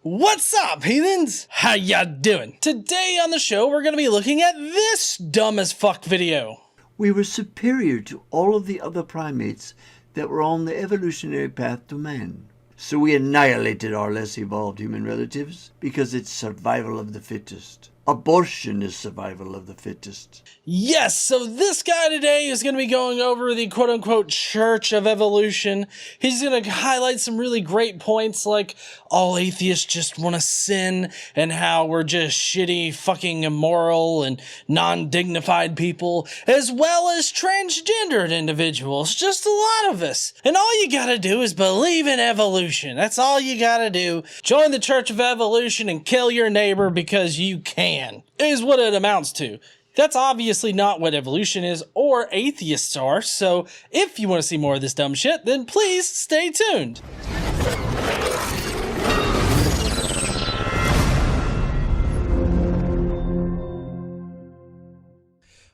What's up, heathens? How ya doing? Today on the show, we're gonna be looking at this dumb as fuck video. We were superior to all of the other primates that were on the evolutionary path to man. So we annihilated our less evolved human relatives because it's survival of the fittest. Abortion is survival of the fittest. Yes, so this guy today is going to be going over the quote-unquote Church of Evolution. He's going to highlight some really great points like all atheists just want to sin and how we're just shitty, fucking immoral and non-dignified people, as well as transgendered individuals, just a lot of us. And all you gotta do is believe in evolution. That's all you gotta do. Join the Church of Evolution and kill your neighbor because you can, is what it amounts to. That's obviously not what evolution is or atheists are, so if you want to see more of this dumb shit, then please stay tuned.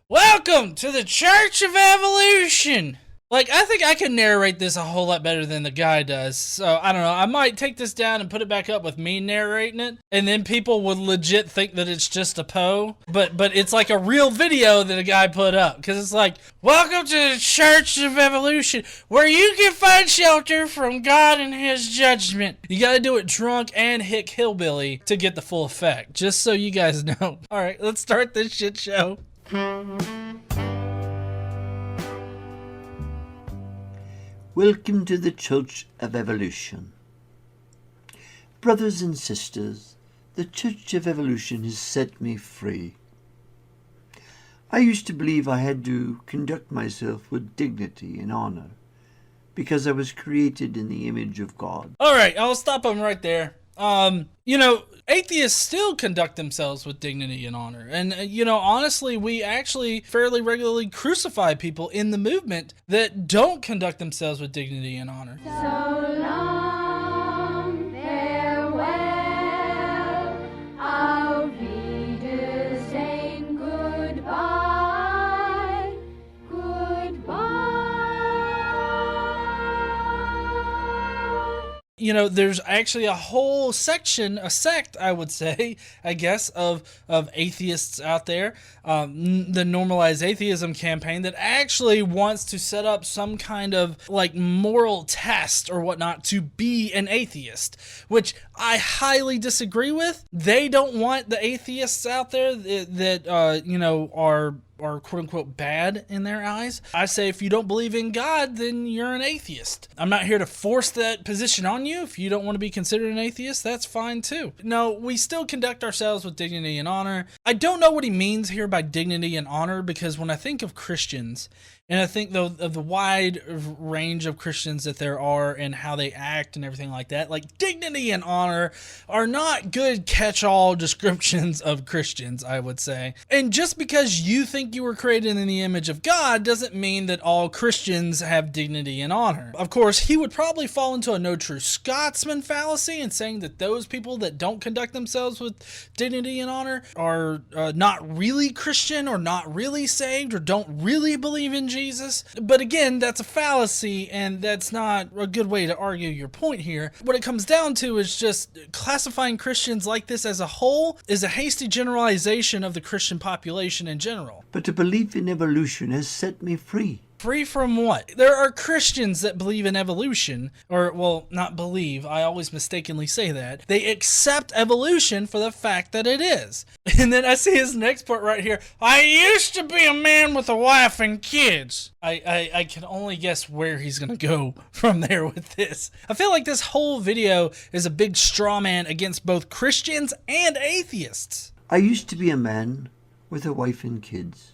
Welcome to the Church of Evolution! Like, I think I can narrate this a whole lot better than the guy does, so I don't know, I might take this down and put it back up with me narrating it, and then people would legit think that it's just a Poe, but it's like a real video that a guy put up, because it's like, welcome to the Church of Evolution, where you can find shelter from God and His judgment. You gotta do it drunk and hick hillbilly to get the full effect, just so you guys know. Alright, let's start this shit show. Welcome to the Church of Evolution. Brothers and sisters, the Church of Evolution has set me free. I used to believe I had to conduct myself with dignity and honor because I was created in the image of God. Alright, I'll stop him right there. Atheists still conduct themselves with dignity and honor. And, honestly, we actually fairly regularly crucify people in the movement that don't conduct themselves with dignity and honor. So long, farewell, auf Wiedersehen, goodbye, goodbye. There's actually a whole section, a sect, I would say, I guess, of atheists out there, the Normalize Atheism campaign, that actually wants to set up some kind of, moral test or whatnot to be an atheist, which I highly disagree with. They don't want the atheists out there that are quote-unquote bad in their eyes. I say if you don't believe in God, then you're an atheist. I'm not here to force that position on you. If you don't want to be considered an atheist, that's fine too. No, we still conduct ourselves with dignity and honor. I don't know what he means here by dignity and honor, because when I think of Christians, and I think of the wide range of Christians that there are and how they act and everything like that, dignity and honor are not good catch-all descriptions of Christians, I would say. And just because you think you were created in the image of God doesn't mean that all Christians have dignity and honor. Of course, he would probably fall into a no true Scotsman fallacy in saying that those people that don't conduct themselves with dignity and honor are not really Christian or not really saved or don't really believe in Jesus. But again, that's a fallacy, and that's not a good way to argue your point here. What it comes down to is just classifying Christians like this as a whole is a hasty generalization of the Christian population in general. But the belief in evolution has set me free. Free from what? There are Christians that believe in evolution, or, well, not believe, I always mistakenly say that. They accept evolution for the fact that it is. And then I see his next part right here. I used to be a man with a wife and kids. I can only guess where he's gonna go from there with this. I feel like this whole video is a big straw man against both Christians and atheists. I used to be a man with a wife and kids.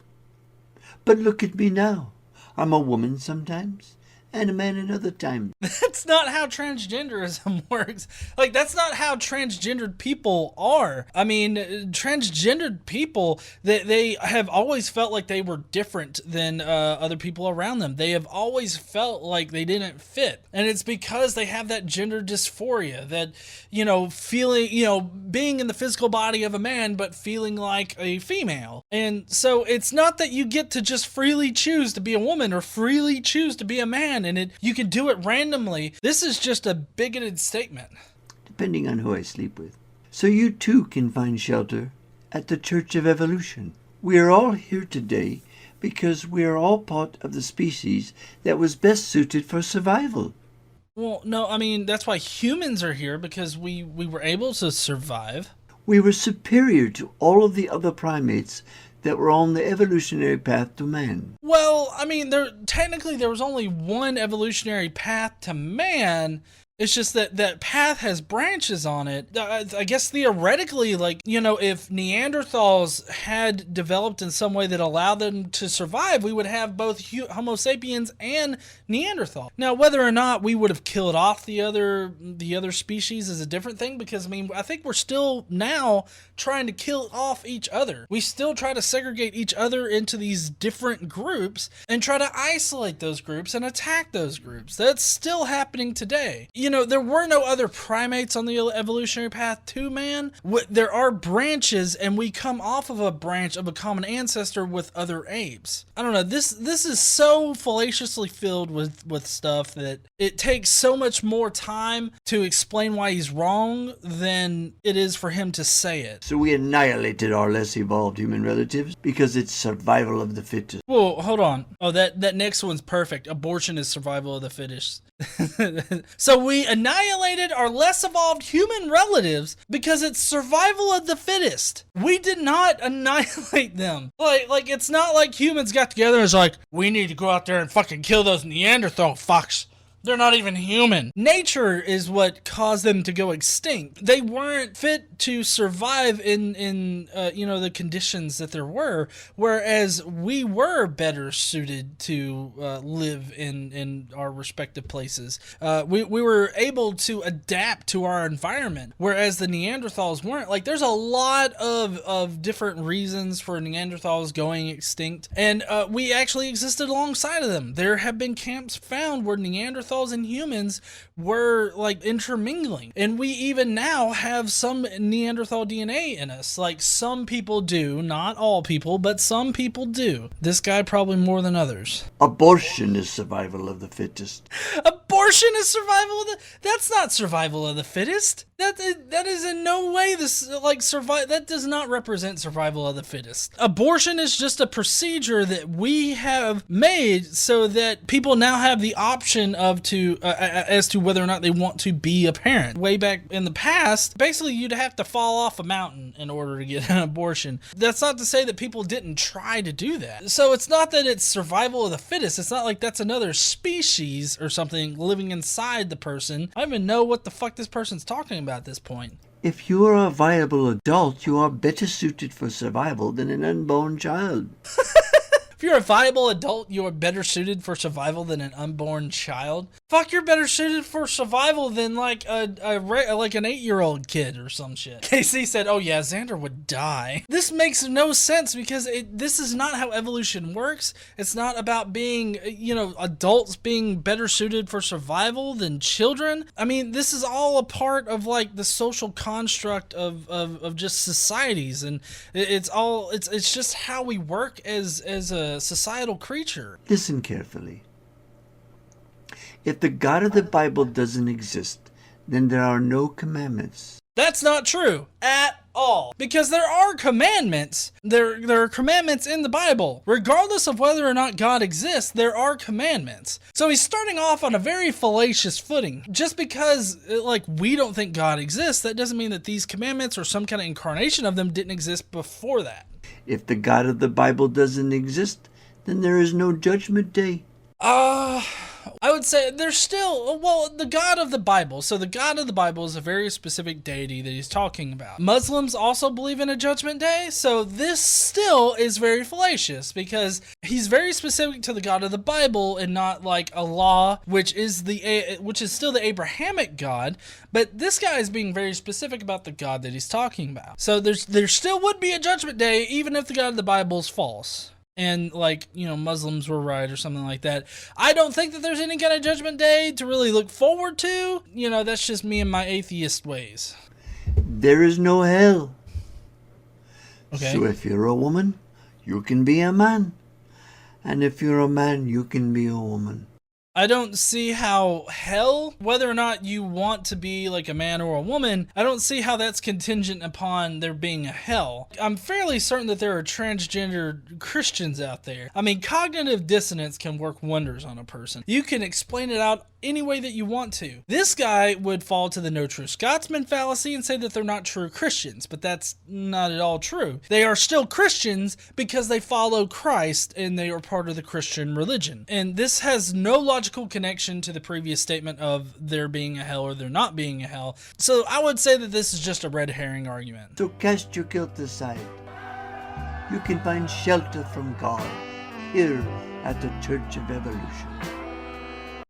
But look at me now. I'm a woman sometimes, and a man at other times. That's not how transgenderism works. That's not how transgendered people are. I mean, transgendered people, they have always felt like they were different than other people around them. They have always felt like they didn't fit. And it's because they have that gender dysphoria, that, feeling, being in the physical body of a man, but feeling like a female. And so it's not that you get to just freely choose to be a woman or freely choose to be a man, and you can do it randomly. This is just a bigoted statement. depending on who I sleep with. So you too can find shelter at the Church of Evolution. We are all here today because we are all part of the species that was best suited for survival. Well, no, I mean, that's why humans are here, because we were able to survive. We were superior to all of the other primates that were on the evolutionary path to man. Well, I mean, technically there was only one evolutionary path to man. It's just that path has branches on it. I guess theoretically, like, you know, if Neanderthals had developed in some way that allowed them to survive, we would have both Homo sapiens and Neanderthal. Now, whether or not we would have killed off the other species is a different thing, because, I mean, I think we're still now trying to kill off each other. We still try to segregate each other into these different groups and try to isolate those groups and attack those groups. That's still happening today. You know, there were no other primates on the evolutionary path to man. There are branches, and we come off of a branch of a common ancestor with other apes. I don't know, this is so fallaciously filled with stuff that it takes so much more time to explain why he's wrong than it is for him to say it. So we annihilated our less evolved human relatives because it's survival of the fittest. Whoa, hold on. Oh, that next one's perfect. Abortion is survival of the fittest. So we annihilated our less evolved human relatives because it's survival of the fittest. We did not annihilate them. Like it's not like humans got together and was like, we need to go out there and fucking kill those Neanderthal fucks. They're not even human. Nature is what caused them to go extinct. They weren't fit to survive in the conditions that there were, whereas we were better suited to live in our respective places. We were able to adapt to our environment, whereas the Neanderthals weren't. Like, there's a lot of different reasons for Neanderthals going extinct, and we actually existed alongside of them. There have been camps found where Neanderthals and humans were like intermingling, and we even now have some Neanderthal DNA in us. Like, some people do, not all people, but some people do. This guy probably more than others. Abortion is survival of the fittest. Abortion is survival of the... That's not survival of the fittest. That is in no way this, like, that does not represent survival of the fittest. Abortion is just a procedure that we have made so that people now have the option of as to whether or not they want to be a parent. Way back in the past, basically you'd have to fall off a mountain in order to get an abortion. That's not to say that people didn't try to do that. So it's not that it's survival of the fittest. It's not like that's another species or something living inside the person. I don't even know what the fuck this person's talking about at this point. If you are a viable adult, you are better suited for survival than an unborn child. If you're a viable adult, you are better suited for survival than an unborn child. Fuck, you're better suited for survival than like an 8-year-old kid or some shit. KC said, "Oh yeah, Xander would die." This makes no sense because this is not how evolution works. It's not about being, adults being better suited for survival than children. I mean, this is all a part of like the social construct of just societies, and it's just how we work as a societal creature. Listen carefully. If the God of the Bible doesn't exist, then there are no commandments. That's not true at all. Because there are commandments. There are commandments in the Bible. Regardless of whether or not God exists, there are commandments. So he's starting off on a very fallacious footing. Just because, we don't think God exists, that doesn't mean that these commandments or some kind of incarnation of them didn't exist before that. If the God of the Bible doesn't exist, then there is no judgment day. I would say there's still, the God of the Bible. So the God of the Bible is a very specific deity that he's talking about. Muslims also believe in a judgment day. So this still is very fallacious because he's very specific to the God of the Bible and not like Allah, which is still the Abrahamic God. But this guy is being very specific about the God that he's talking about. So there still would be a judgment day even if the God of the Bible is false. And Muslims were right or something like that. I don't think that there's any kind of judgment day to really look forward to. That's just me and my atheist ways. There is no hell. Okay. So if you're a woman, you can be a man. And if you're a man, you can be a woman. I don't see how hell, whether or not you want to be like a man or a woman, I don't see how that's contingent upon there being a hell. I'm fairly certain that there are transgender Christians out there. I mean, cognitive dissonance can work wonders on a person. You can explain it out any way that you want to. This guy would fall to the no true Scotsman fallacy and say that they're not true Christians, but that's not at all true. They are still Christians because they follow Christ and they are part of the Christian religion. And this has no logical connection to the previous statement of there being a hell or there not being a hell. So I would say that this is just a red herring argument. So cast your guilt aside. You can find shelter from God here at the Church of Evolution.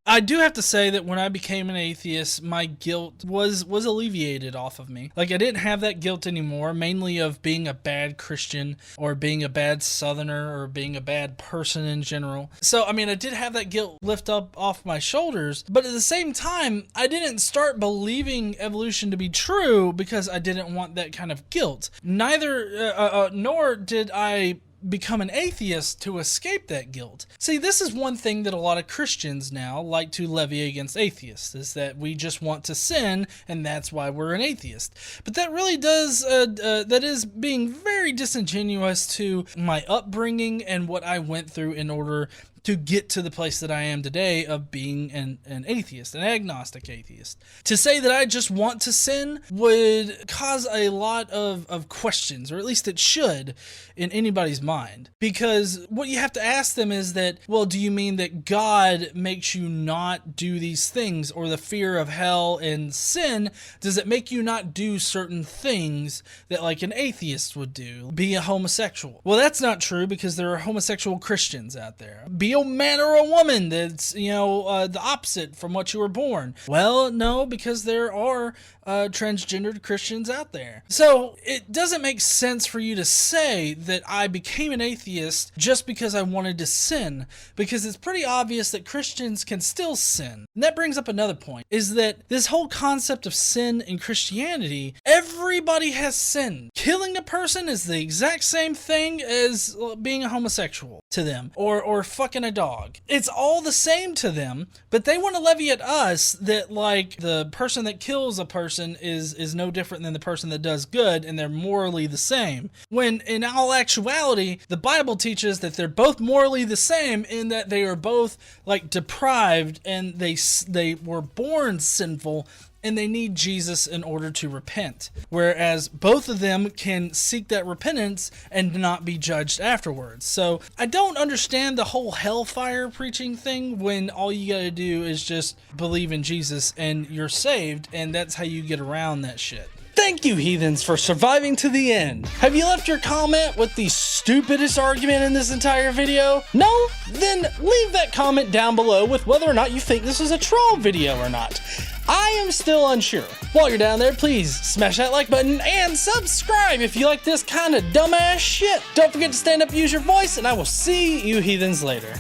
I do have to say that when I became an atheist, my guilt was alleviated off of me. Like, I didn't have that guilt anymore, mainly of being a bad Christian or being a bad Southerner or being a bad person in general. So, I mean, I did have that guilt lift up off my shoulders, but at the same time, I didn't start believing evolution to be true because I didn't want that kind of guilt. Nor did I become an atheist to escape that guilt. See, this is one thing that a lot of Christians now like to levy against atheists, is that we just want to sin and that's why we're an atheist. But that really that is being very disingenuous to my upbringing and what I went through in order to get to the place that I am today of being an atheist, an agnostic atheist. To say that I just want to sin would cause a lot of questions, or at least it should, in anybody's mind. Because what you have to ask them is that, well, do you mean that God makes you not do these things, or the fear of hell and sin, does it make you not do certain things that like an atheist would do? Be a homosexual. Well, that's not true, because there are homosexual Christians out there. Be a man or a woman that's, the opposite from what you were born. Well, no, because there are transgendered Christians out there. So it doesn't make sense for you to say that I became an atheist just because I wanted to sin, because it's pretty obvious that Christians can still sin. And that brings up another point, is that this whole concept of sin in Christianity, everybody has sinned. Killing a person is the exact same thing as being a homosexual to them, or fucking a dog. It's all the same to them, but they want to levy at us that like the person that kills a person is no different than the person that does good, and they're morally the same. When in all actuality, the Bible teaches that they're both morally the same in that they are both like deprived, and they were born sinful, and they need Jesus in order to repent. Whereas both of them can seek that repentance and not be judged afterwards. So I don't understand the whole hellfire preaching thing when all you gotta do is just believe in Jesus and you're saved, and that's how you get around that shit. Thank you, heathens, for surviving to the end. Have you left your comment with the stupidest argument in this entire video? No? Then leave that comment down below with whether or not you think this is a troll video or not. I am still unsure. While you're down there, please smash that like button and subscribe if you like this kind of dumbass shit. Don't forget to stand up, use your voice, and I will see you heathens later.